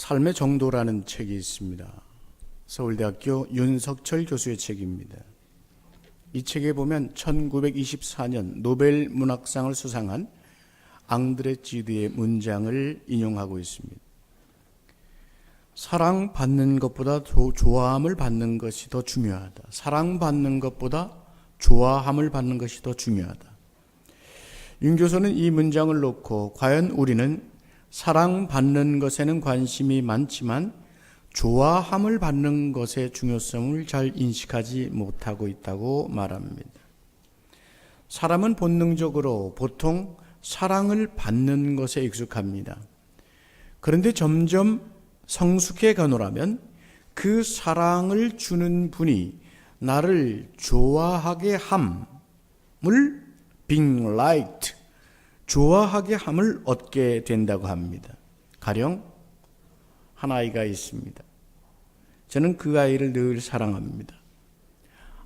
삶의 정도라는 책이 있습니다. 서울대학교 윤석철 교수의 책입니다. 이 책에 보면 1924년 노벨 문학상을 수상한 앙드레 지드의 문장을 인용하고 있습니다. 사랑받는 것보다 좋아함을 받는 것이 더 중요하다. 사랑받는 것보다 좋아함을 받는 것이 더 중요하다. 윤 교수는 이 문장을 놓고 과연 우리는 사랑받는 것에는 관심이 많지만 좋아함을 받는 것의 중요성을 잘 인식하지 못하고 있다고 말합니다. 사람은 본능적으로 보통 사랑을 받는 것에 익숙합니다. 그런데 점점 성숙해 가노라면 그 사랑을 주는 분이 나를 좋아하게 함을 being liked, 좋아하게 함을 얻게 된다고 합니다. 가령 한 아이가 있습니다. 저는 그 아이를 늘 사랑합니다.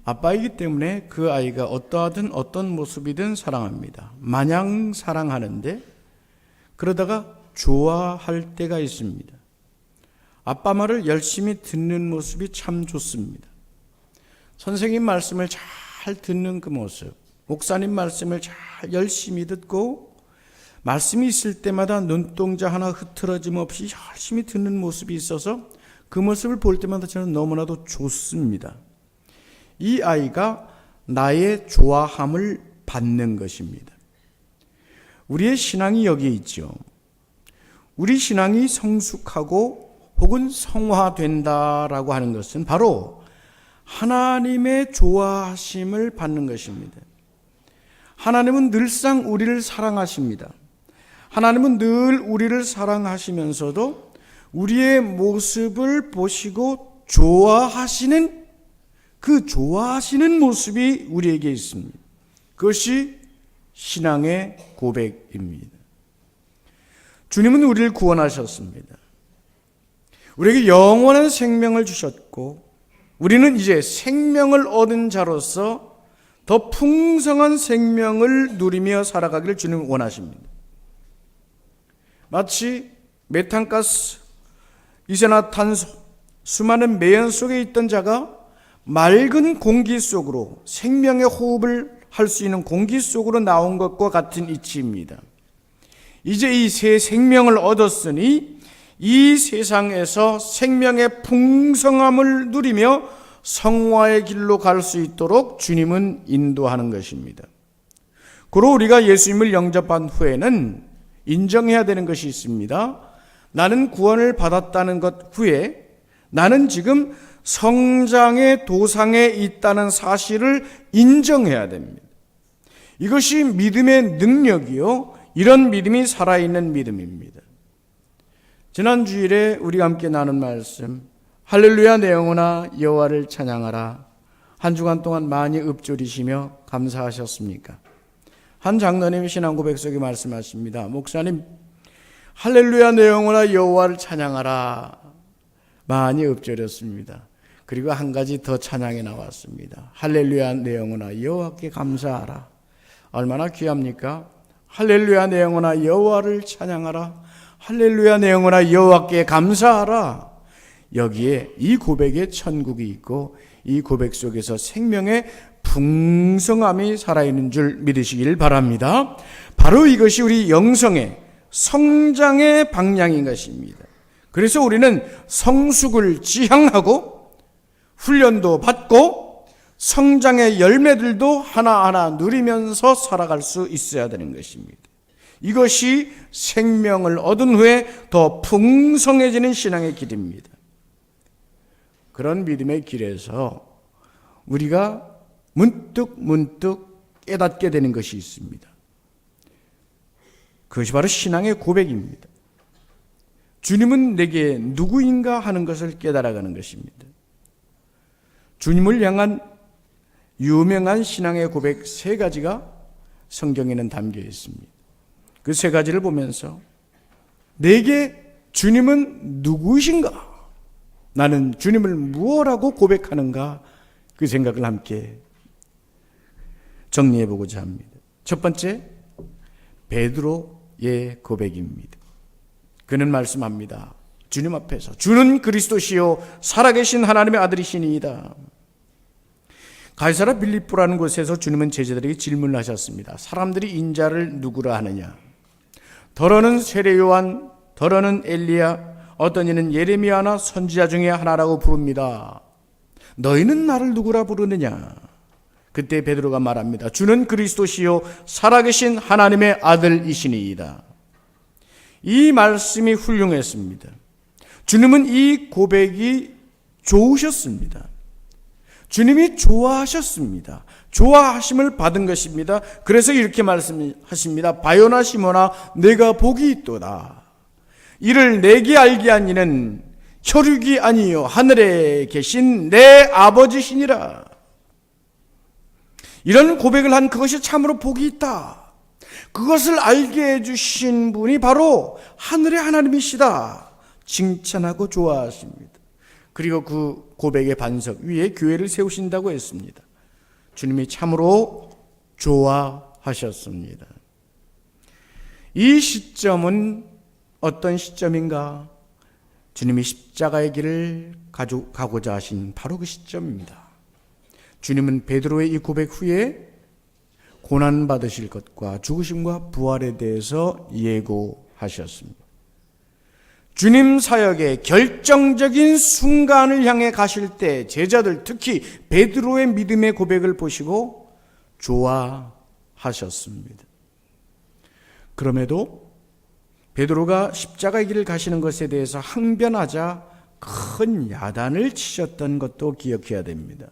아빠이기 때문에 그 아이가 어떠하든 어떤 모습이든 사랑합니다. 마냥 사랑하는데 그러다가 좋아할 때가 있습니다. 아빠 말을 열심히 듣는 모습이 참 좋습니다. 선생님 말씀을 잘 듣는 그 모습, 목사님 말씀을 잘 열심히 듣고 말씀이 있을 때마다 눈동자 하나 흐트러짐 없이 열심히 듣는 모습이 있어서 그 모습을 볼 때마다 저는 너무나도 좋습니다. 이 아이가 나의 좋아함을 받는 것입니다. 우리의 신앙이 여기에 있죠. 우리 신앙이 성숙하고 혹은 성화된다라고 하는 것은 바로 하나님의 좋아하심을 받는 것입니다. 하나님은 늘상 우리를 사랑하십니다. 하나님은 늘 우리를 사랑하시면서도 우리의 모습을 보시고 좋아하시는 그 좋아하시는 모습이 우리에게 있습니다. 그것이 신앙의 고백입니다. 주님은 우리를 구원하셨습니다. 우리에게 영원한 생명을 주셨고 우리는 이제 생명을 얻은 자로서 더 풍성한 생명을 누리며 살아가기를 주님은 원하십니다. 마치 메탄가스, 이산화탄소, 수많은 매연 속에 있던 자가 맑은 공기 속으로 생명의 호흡을 할 수 있는 공기 속으로 나온 것과 같은 이치입니다. 이제 이 새 생명을 얻었으니 이 세상에서 생명의 풍성함을 누리며 성화의 길로 갈 수 있도록 주님은 인도하는 것입니다. 그리고 우리가 예수님을 영접한 후에는 인정해야 되는 것이 있습니다. 나는 구원을 받았다는 것 후에 나는 지금 성장의 도상에 있다는 사실을 인정해야 됩니다. 이것이 믿음의 능력이요, 이런 믿음이 살아있는 믿음입니다. 지난 주일에 우리가 함께 나눈 말씀, 할렐루야 내 영혼아 여호와를 찬양하라. 한 주간 동안 많이 읊조리시며 감사하셨습니까? 한 장로님이 신앙 고백 속에 말씀하십니다. 목사님, 할렐루야 내 영혼아 여호와를 찬양하라. 많이 읊조렸습니다. 그리고 한 가지 더 찬양이 나왔습니다. 할렐루야 내 영혼아 여호와께 감사하라. 얼마나 귀합니까? 할렐루야 내 영혼아 여호와를 찬양하라. 할렐루야 내 영혼아 여호와께 감사하라. 여기에 이 고백에 천국이 있고 이 고백 속에서 생명의 풍성함이 살아있는 줄 믿으시길 바랍니다. 바로 이것이 우리 영성의 성장의 방향인 것입니다. 그래서 우리는 성숙을 지향하고 훈련도 받고 성장의 열매들도 하나하나 누리면서 살아갈 수 있어야 되는 것입니다. 이것이 생명을 얻은 후에 더 풍성해지는 신앙의 길입니다. 그런 믿음의 길에서 우리가 문득 깨닫게 되는 것이 있습니다. 그것이 바로 신앙의 고백입니다. 주님은 내게 누구인가 하는 것을 깨달아가는 것입니다. 주님을 향한 유명한 신앙의 고백 3가지가 성경에는 담겨 있습니다. 그 3가지를 보면서 내게 주님은 누구이신가? 나는 주님을 무엇라고 고백하는가? 그 생각을 함께 정리해 보고자 합니다. 첫 번째, 베드로의 고백입니다. 그는 말씀합니다. 주님 앞에서 주는 그리스도시요 살아계신 하나님의 아들이시니이다. 가이사라 빌립보라는 곳에서 주님은 제자들에게 질문을 하셨습니다. 사람들이 인자를 누구라 하느냐? 더러는 세례 요한, 더러는 엘리야, 어떤 이는 예레미야나 선지자 중에 하나라고 부릅니다. 너희는 나를 누구라 부르느냐? 그때 베드로가 말합니다. 주는 그리스도시요 살아계신 하나님의 아들이시니이다. 이 말씀이 훌륭했습니다. 주님은 이 고백이 좋으셨습니다. 주님이 좋아하셨습니다. 좋아하심을 받은 것입니다. 그래서 이렇게 말씀하십니다. 바요나 시모나 내가 복이 있도다. 이를 내게 알게 한 이는 혈육이 아니요 하늘에 계신 내 아버지시니라. 이런 고백을 한 그것이 참으로 복이 있다. 그것을 알게 해주신 분이 바로 하늘의 하나님이시다. 칭찬하고 좋아하십니다. 그리고 그 고백의 반석 위에 교회를 세우신다고 했습니다. 주님이 참으로 좋아하셨습니다. 이 시점은 어떤 시점인가? 주님이 십자가의 길을 가고자 하신 바로 그 시점입니다. 주님은 베드로의 이 고백 후에 고난받으실 것과 죽으심과 부활에 대해서 예고하셨습니다. 주님 사역의 결정적인 순간을 향해 가실 때 제자들, 특히 베드로의 믿음의 고백을 보시고 좋아하셨습니다. 그럼에도 베드로가 십자가의 길을 가시는 것에 대해서 항변하자 큰 야단을 치셨던 것도 기억해야 됩니다.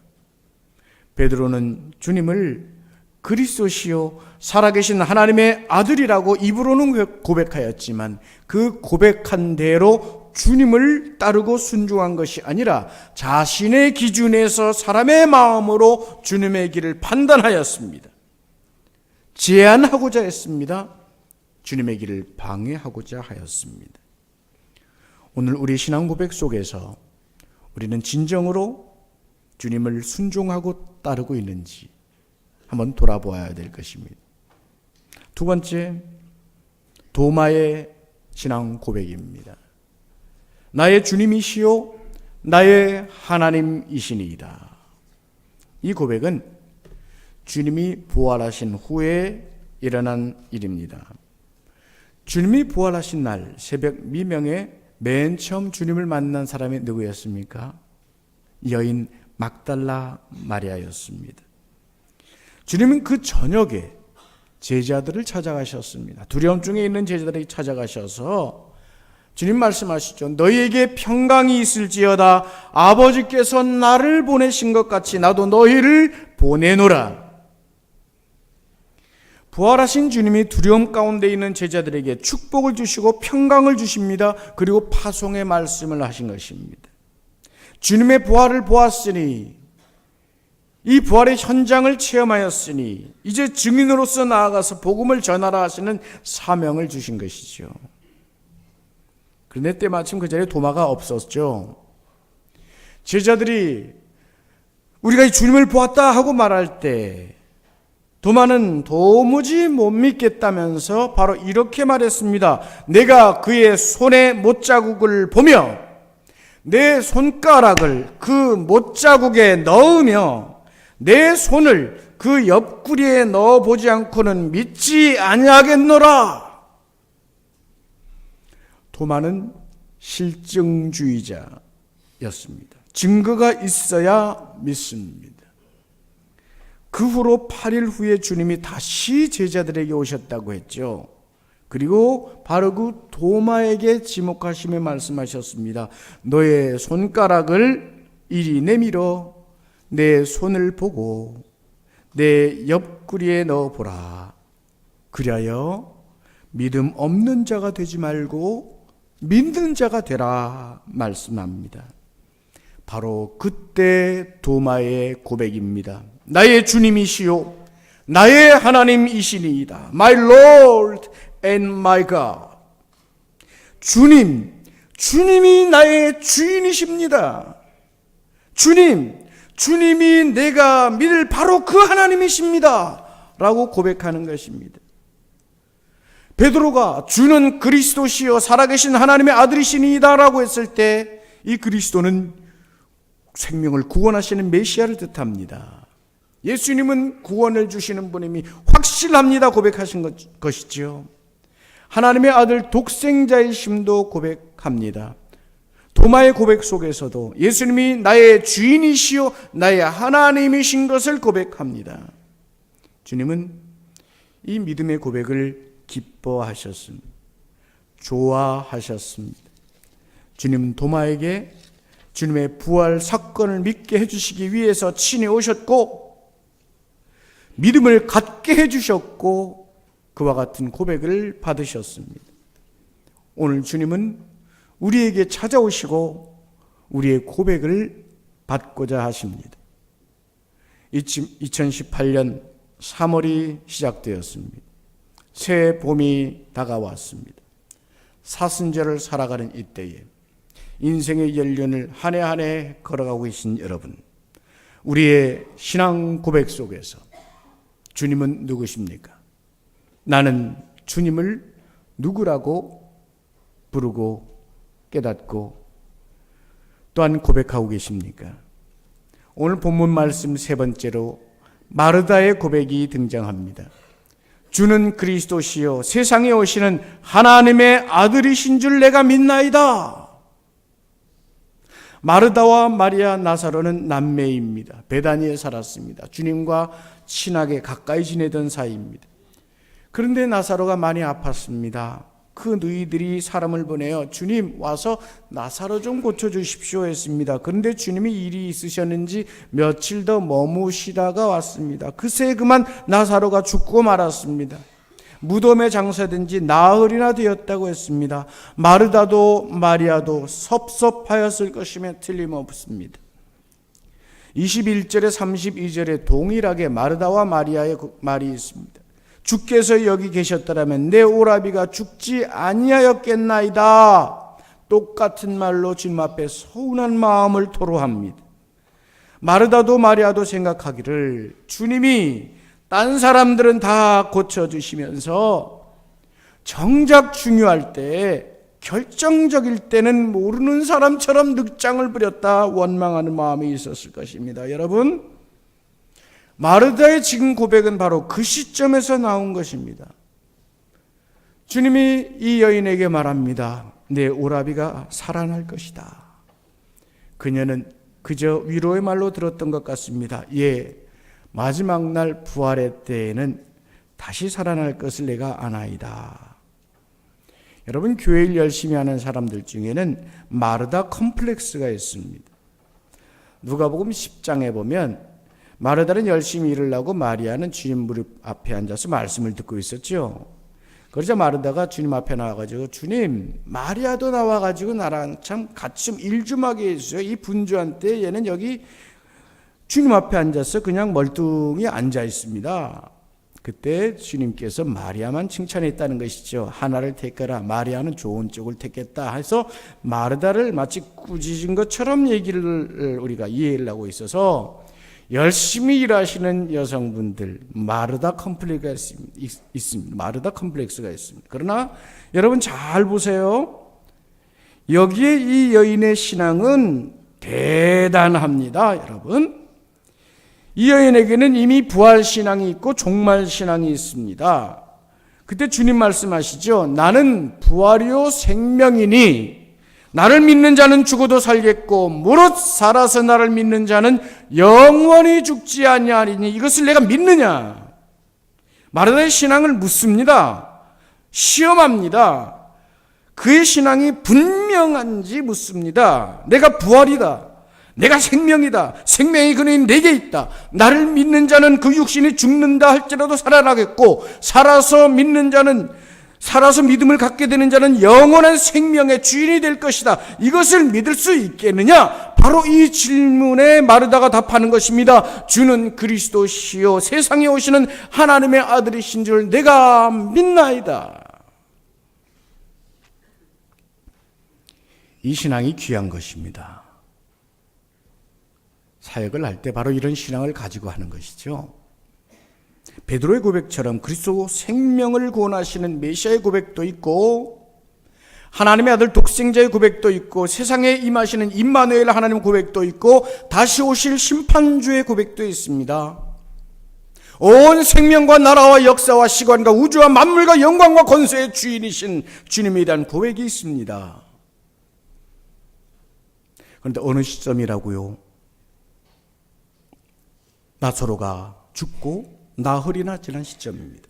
베드로는 주님을 그리스도시요 살아계신 하나님의 아들이라고 입으로는 고백하였지만 그 고백한 대로 주님을 따르고 순종한 것이 아니라 자신의 기준에서 사람의 마음으로 주님의 길을 판단하였습니다. 제한하고자 했습니다. 주님의 길을 방해하고자 하였습니다. 오늘 우리 신앙 고백 속에서 우리는 진정으로 주님을 순종하고 따르고 있는지 한번 돌아보아야 될 것입니다. 두 번째, 도마의 신앙 고백입니다. 나의 주님이시요 나의 하나님이시니이다. 이 고백은 주님이 부활하신 후에 일어난 일입니다. 주님이 부활하신 날 새벽 미명에 맨 처음 주님을 만난 사람이 누구였습니까? 여인 막달라 마리아였습니다. 주님은 그 저녁에 제자들을 찾아가셨습니다. 두려움 중에 있는 제자들에게 찾아가셔서 주님 말씀하시죠. 너희에게 평강이 있을지어다. 아버지께서 나를 보내신 것 같이 나도 너희를 보내노라. 부활하신 주님이 두려움 가운데 있는 제자들에게 축복을 주시고 평강을 주십니다. 그리고 파송의 말씀을 하신 것입니다. 주님의 부활을 보았으니 이 부활의 현장을 체험하였으니 이제 증인으로서 나아가서 복음을 전하라 하시는 사명을 주신 것이죠. 그런데 때마침 그 자리에 도마가 없었죠. 제자들이 우리가 이 주님을 보았다 하고 말할 때 도마는 도무지 못 믿겠다면서 바로 이렇게 말했습니다. 내가 그의 손에 못자국을 보며 내 손가락을 그 못자국에 넣으며 내 손을 그 옆구리에 넣어보지 않고는 믿지 아니하겠노라. 도마는 실증주의자였습니다. 증거가 있어야 믿습니다. 그 후로 8일 후에 주님이 다시 제자들에게 오셨다고 했죠. 그리고 바로 그 도마에게 지목하시며 말씀하셨습니다. 너의 손가락을 이리 내밀어 내 손을 보고 내 옆구리에 넣어보라. 그리하여 믿음 없는 자가 되지 말고 믿는 자가 되라 말씀합니다. 바로 그때 도마의 고백입니다. 나의 주님이시요 나의 하나님이시니이다. My Lord and my God. 주님이 나의 주인이십니다. 주님이 내가 믿을 바로 그 하나님이십니다. 라고 고백하는 것입니다. 베드로가 주는 그리스도시요 살아계신 하나님의 아들이시니이다라고 했을 때 이 그리스도는 생명을 구원하시는 메시아를 뜻합니다. 예수님은 구원을 주시는 분임이 확실합니다 고백하신 것이지요. 하나님의 아들 독생자이심도 고백합니다. 도마의 고백 속에서도 예수님이 나의 주인이시요 나의 하나님이신 것을 고백합니다. 주님은 이 믿음의 고백을 기뻐하셨습니다. 좋아하셨습니다. 주님은 도마에게 주님의 부활 사건을 믿게 해주시기 위해서 친히 오셨고 믿음을 갖게 해주셨고 그와 같은 고백을 받으셨습니다. 오늘 주님은 우리에게 찾아오시고 우리의 고백을 받고자 하십니다. 2018년 3월이 시작되었습니다. 새 봄이 다가왔습니다. 사순절을 살아가는 이때에 인생의 연륜을 한 해 한 해 걸어가고 계신 여러분, 우리의 신앙 고백 속에서 주님은 누구십니까? 나는 주님을 누구라고 부르고 깨닫고 또한 고백하고 계십니까? 오늘 본문 말씀 세 번째로 마르다의 고백이 등장합니다. 주는 그리스도시요 세상에 오시는 하나님의 아들이신 줄 내가 믿나이다. 마르다와 마리아 나사로는 남매입니다. 베다니에 살았습니다. 주님과 친하게 가까이 지내던 사이입니다. 그런데 나사로가 많이 아팠습니다. 그 너희들이 사람을 보내어 주님 와서 나사로 좀 고쳐주십시오 했습니다. 그런데 주님이 일이 있으셨는지 며칠 더 머무시다가 왔습니다. 그새 그만 나사로가 죽고 말았습니다. 무덤에 장사된 지 나흘이나 되었다고 했습니다. 마르다도 마리아도 섭섭하였을 것임에 틀림없습니다. 21절에 32절에 동일하게 마르다와 마리아의 말이 있습니다. 주께서 여기 계셨더라면 내 오라비가 죽지 아니하였겠나이다. 똑같은 말로 주님 앞에 서운한 마음을 토로합니다. 마르다도 마리아도 생각하기를 주님이 딴 사람들은 다 고쳐주시면서 정작 중요할 때 결정적일 때는 모르는 사람처럼 늑장을 부렸다 원망하는 마음이 있었을 것입니다. 여러분, 마르다의 지금 고백은 바로 그 시점에서 나온 것입니다. 주님이 이 여인에게 말합니다. 내 오라비가 살아날 것이다. 그녀는 그저 위로의 말로 들었던 것 같습니다. 예, 마지막 날 부활의 때에는 다시 살아날 것을 내가 아나이다. 여러분, 교회를 열심히 하는 사람들 중에는 마르다 컴플렉스가 있습니다. 누가복음 10장에 보면 마르다는 열심히 일을 하고 마리아는 주님 무릎 앞에 앉아서 말씀을 듣고 있었죠. 그러자 마르다가 주님 앞에 나와가지고 주님, 마리아도 나와가지고 나랑 참 같이 좀 일 좀 하게 해주세요. 이 분주한 때 얘는 여기 주님 앞에 앉아서 그냥 멀뚱히 앉아 있습니다. 그때 주님께서 마리아만 칭찬했다는 것이죠. 하나를 택하라. 마리아는 좋은 쪽을 택했다 해서 마르다를 마치 꾸짖은 것처럼 얘기를 우리가 이해를 하고 있어서 열심히 일하시는 여성분들 마르다 컴플렉스가 있습니다. 마르다 컴플렉스가 있습니다. 그러나 여러분 잘 보세요. 여기에 이 여인의 신앙은 대단합니다. 여러분, 이 여인에게는 이미 부활신앙이 있고 종말신앙이 있습니다. 그때 주님 말씀하시죠. 나는 부활이요 생명이니 나를 믿는 자는 죽어도 살겠고 무릇 살아서 나를 믿는 자는 영원히 죽지 아니하리니 이것을 내가 믿느냐. 마르다의 신앙을 묻습니다. 시험합니다. 그의 신앙이 분명한지 묻습니다. 내가 부활이다. 내가 생명이다. 생명이 그는 내게 있다. 나를 믿는 자는 그 육신이 죽는다 할지라도 살아나겠고 살아서 믿음을 갖게 되는 자는 영원한 생명의 주인이 될 것이다. 이것을 믿을 수 있겠느냐? 바로 이 질문에 마르다가 답하는 것입니다. 주는 그리스도시요 세상에 오시는 하나님의 아들이신 줄 내가 믿나이다. 이 신앙이 귀한 것입니다. 사역을 할 때 바로 이런 신앙을 가지고 하는 것이죠. 베드로의 고백처럼 그리스도 생명을 구원하시는 메시아의 고백도 있고, 하나님의 아들 독생자의 고백도 있고, 세상에 임하시는 임마누엘 하나님 고백도 있고, 다시 오실 심판주의 고백도 있습니다. 온 생명과 나라와 역사와 시간과 우주와 만물과 영광과 권세의 주인이신 주님에 대한 고백이 있습니다. 그런데 어느 시점이라고요? 나사로가 죽고 나흘이 지난 시점입니다.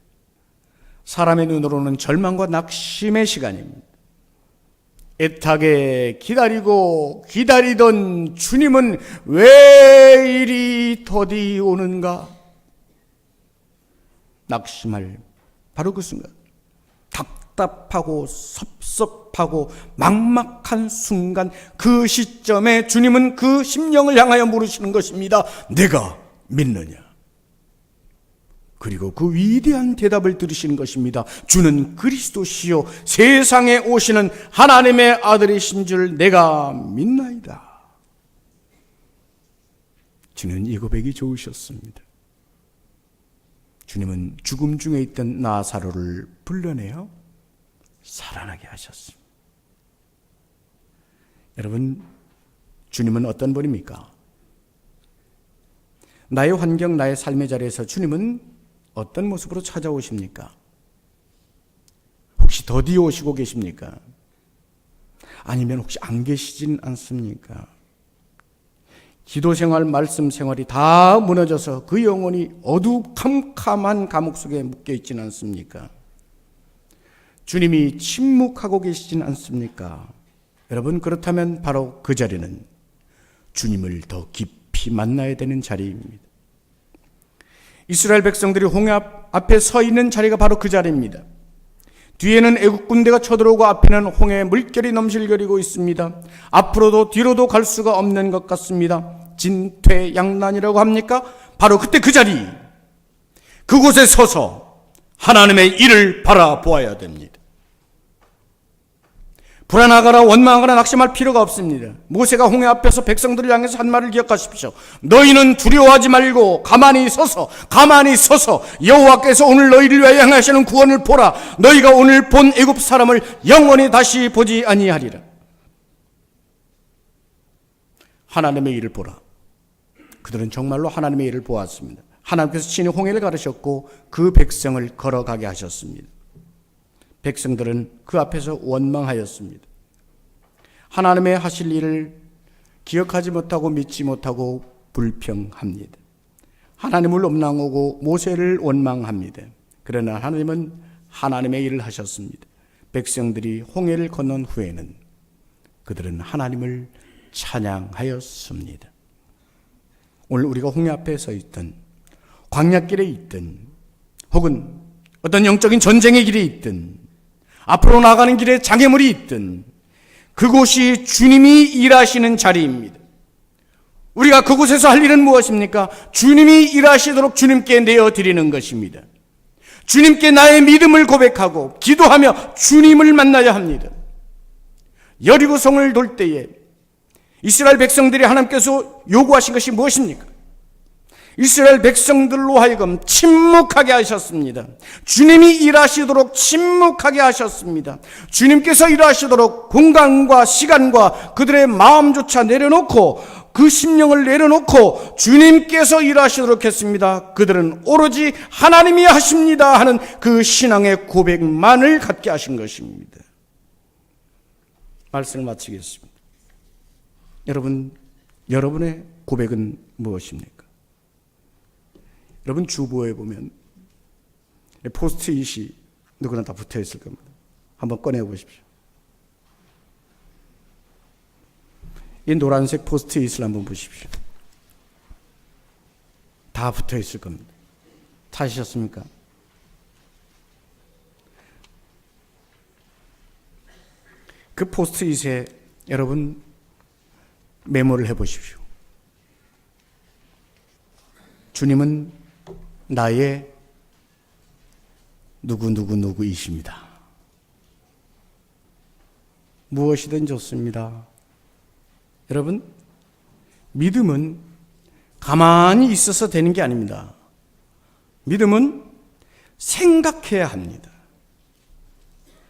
사람의 눈으로는 절망과 낙심의 시간입니다. 애타게 기다리던 주님은 왜 이리 더디 오는가? 낙심할 바로 그 순간, 답답하고 섭섭하고 막막한 순간, 그 시점에 주님은 그 심령을 향하여 물으시는 것입니다. 내가 믿느냐? 그리고 그 위대한 대답을 들으시는 것입니다. 주는 그리스도시요 세상에 오시는 하나님의 아들이신 줄 내가 믿나이다. 주는 이 고백이 좋으셨습니다. 주님은 죽음 중에 있던 나사로를 불러내어 살아나게 하셨습니다. 여러분, 주님은 어떤 분입니까? 나의 환경, 나의 삶의 자리에서 주님은 어떤 모습으로 찾아오십니까? 혹시 더디 오시고 계십니까? 아니면 혹시 안 계시진 않습니까? 기도 생활, 말씀 생활이 다 무너져서 그 영혼이 어두컴컴한 감옥 속에 묶여 있지는 않습니까? 주님이 침묵하고 계시진 않습니까? 여러분, 그렇다면 바로 그 자리는 주님을 더 깊이 만나야 되는 자리입니다. 이스라엘 백성들이 홍해 앞에 서 있는 자리가 바로 그 자리입니다. 뒤에는 애국 군대가 쳐들어오고 앞에는 홍해의 물결이 넘실거리고 있습니다. 앞으로도 뒤로도 갈 수가 없는 것 같습니다. 진퇴양난이라고 합니까? 바로 그때 그 자리, 그곳에 서서 하나님의 일을 바라보아야 됩니다. 불안하거나 원망하거나 낙심할 필요가 없습니다. 모세가 홍해 앞에서 백성들을 향해서 한 말을 기억하십시오. 너희는 두려워하지 말고 가만히 서서 여호와께서 오늘 너희를 위하여 행하시는 구원을 보라. 너희가 오늘 본 애굽 사람을 영원히 다시 보지 아니하리라. 하나님의 일을 보라. 그들은 정말로 하나님의 일을 보았습니다. 하나님께서 친히 홍해를 가르셨고 그 백성을 걸어가게 하셨습니다. 백성들은 그 앞에서 원망하였습니다. 하나님의 하실 일을 기억하지 못하고 믿지 못하고 불평합니다. 하나님을 원망하고 모세를 원망합니다. 그러나 하나님은 하나님의 일을 하셨습니다. 백성들이 홍해를 건넌 후에는 그들은 하나님을 찬양하였습니다. 오늘 우리가 홍해 앞에 서 있든 광야길에 있든 혹은 어떤 영적인 전쟁의 길에 있든 앞으로 나가는 길에 장애물이 있든 그곳이 주님이 일하시는 자리입니다. 우리가 그곳에서 할 일은 무엇입니까? 주님이 일하시도록 주님께 내어드리는 것입니다. 주님께 나의 믿음을 고백하고 기도하며 주님을 만나야 합니다. 여리고성을 돌 때에 이스라엘 백성들이 하나님께서 요구하신 것이 무엇입니까? 이스라엘 백성들로 하여금 침묵하게 하셨습니다. 주님이 일하시도록 침묵하게 하셨습니다. 주님께서 일하시도록 공간과 시간과 그들의 마음조차 내려놓고 그 심령을 내려놓고 주님께서 일하시도록 했습니다. 그들은 오로지 하나님이 하십니다 하는 그 신앙의 고백만을 갖게 하신 것입니다. 말씀을 마치겠습니다. 여러분, 여러분의 고백은 무엇입니까? 여러분 주보에 보면 포스트잇이 누구나 다 붙어 있을 겁니다. 한번 꺼내 보십시오. 이 노란색 포스트잇을 한번 보십시오. 다 붙어 있을 겁니다. 찾으셨습니까? 그 포스트잇에 여러분 메모를 해 보십시오. 주님은 나의 누구이십니다. 무엇이든 좋습니다. 여러분, 믿음은 가만히 있어서 되는 게 아닙니다. 믿음은 생각해야 합니다.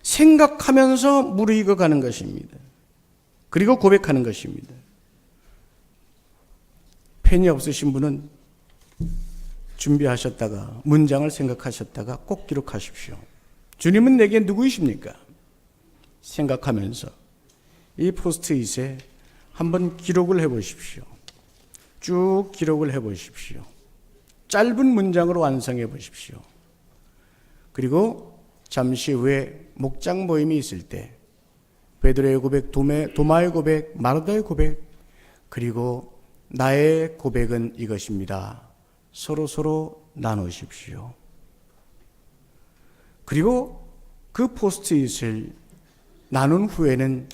생각하면서 무르익어 가는 것입니다. 그리고 고백하는 것입니다. 펜이 없으신 분은 준비하셨다가 문장을 생각하셨다가 꼭 기록하십시오. 주님은 내게 누구이십니까? 생각하면서 이 포스트잇에 한번 기록을 해보십시오. 쭉 기록을 해보십시오. 짧은 문장으로 완성해 보십시오. 그리고 잠시 후에 목장 모임이 있을 때 베드로의 고백, 도마의 고백, 마르다의 고백, 그리고 나의 고백은 이것입니다. 서로 나누십시오. 그리고 그 포스트잇을 나눈 후에는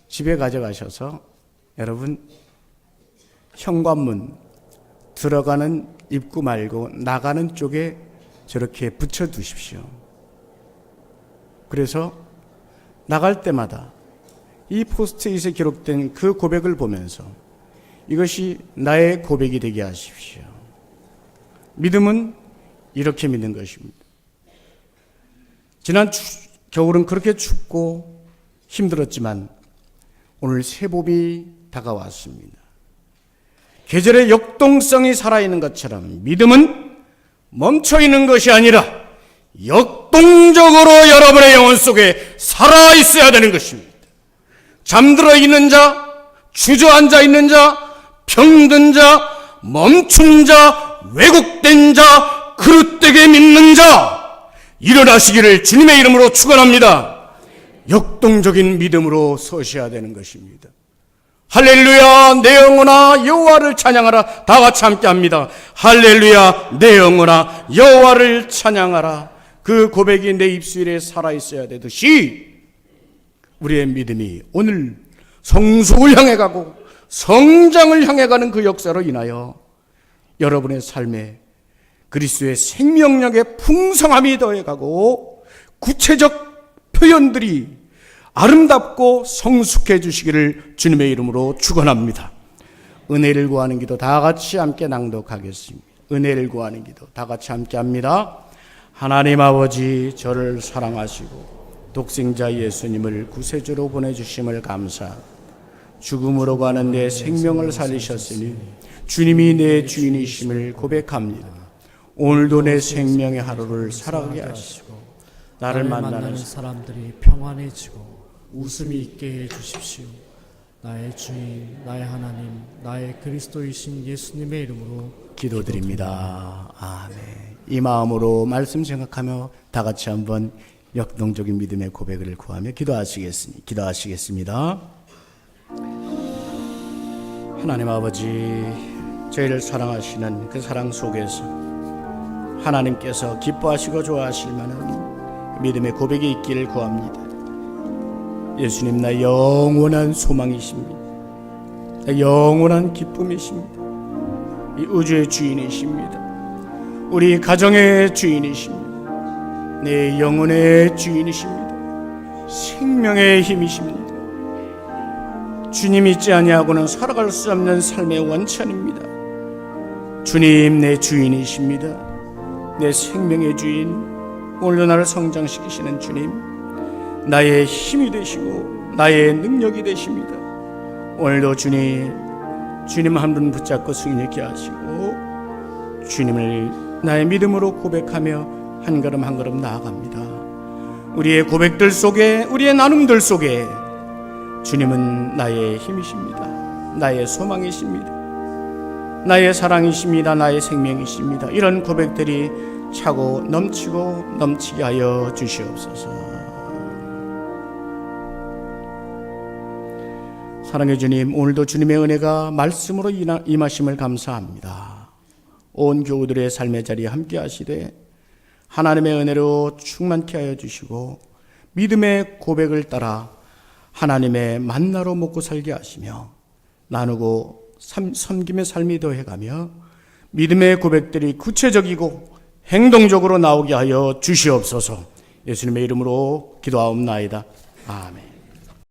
집에 가져가셔서 여러분 현관문 들어가는 입구 말고 나가는 쪽에 저렇게 붙여두십시오. 그래서 나갈 때마다 이 포스트잇에 기록된 그 고백을 보면서 이것이 나의 고백이 되게 하십시오. 믿음은 이렇게 믿는 것입니다. 지난 겨울은 그렇게 춥고 힘들었지만 오늘 새봄이 다가왔습니다. 계절의 역동성이 살아있는 것처럼 믿음은 멈춰있는 것이 아니라 역동적으로 여러분의 영혼 속에 살아있어야 되는 것입니다. 잠들어 있는 자, 주저앉아 있는 자, 병든 자, 멈춘 자, 왜곡된 자, 그릇되게 믿는 자, 일어나시기를 주님의 이름으로 축원합니다. 역동적인 믿음으로 서셔야 되는 것입니다. 할렐루야 내 영혼아 여호와를 찬양하라. 다 같이 함께 합니다. 할렐루야 내 영혼아 여호와를 찬양하라. 그 고백이 내 입술에 살아있어야 되듯이 우리의 믿음이 오늘 성숙을 향해 가고 성장을 향해 가는 그 역사로 인하여 여러분의 삶에 그리스도의 생명력의 풍성함이 더해가고 구체적 표현들이 아름답고 성숙해 주시기를 주님의 이름으로 축원합니다. 은혜를 구하는 기도 다 같이 함께 낭독하겠습니다. 은혜를 구하는 기도 다 같이 함께 합니다. 하나님 아버지, 저를 사랑하시고 독생자 예수님을 구세주로 보내주심을 감사하고 죽음으로 가는 내 생명을 살리셨으니 주님이 내 주인이심을 고백합니다. 오늘도 내 생명의 하루를 살아가게 하시고 나를 만나는 사람들이 평안해지고 웃음이 있게 해주십시오. 나의 주인, 나의 하나님, 나의 그리스도이신 예수님의 이름으로 기도드립니다. 아멘. 이 마음으로 말씀 생각하며 다 같이 한번 역동적인 믿음의 고백을 구하며 기도하시겠습니다. 하나님 아버지, 저희를 사랑하시는 그 사랑 속에서 하나님께서 기뻐하시고 좋아하실 만한 믿음의 고백이 있기를 구합니다. 예수님, 나 영원한 소망이십니다. 나 영원한 기쁨이십니다. 이 우주의 주인이십니다. 우리 가정의 주인이십니다. 내 영혼의 주인이십니다. 생명의 힘이십니다. 주님 있지 아니하고는 살아갈 수 없는 삶의 원천입니다. 주님, 내 주인이십니다. 내 생명의 주인, 오늘도 나를 성장시키시는 주님, 나의 힘이 되시고 나의 능력이 되십니다. 오늘도 주님 한 분 붙잡고 승리케 하시고 주님을 나의 믿음으로 고백하며 한 걸음 한 걸음 나아갑니다. 우리의 고백들 속에, 우리의 나눔들 속에 주님은 나의 힘이십니다. 나의 소망이십니다. 나의 사랑이십니다. 나의 생명이십니다. 이런 고백들이 차고 넘치고 넘치게 하여 주시옵소서. 사랑의 주님, 오늘도 주님의 은혜가 말씀으로 임하심을 감사합니다. 온 교우들의 삶의 자리에 함께 하시되 하나님의 은혜로 충만케 하여 주시고 믿음의 고백을 따라 하나님의 만나로 먹고 살게 하시며 나누고 섬김의 삶이 더해가며 믿음의 고백들이 구체적이고 행동적으로 나오게 하여 주시옵소서. 예수님의 이름으로 기도하옵나이다. 아멘.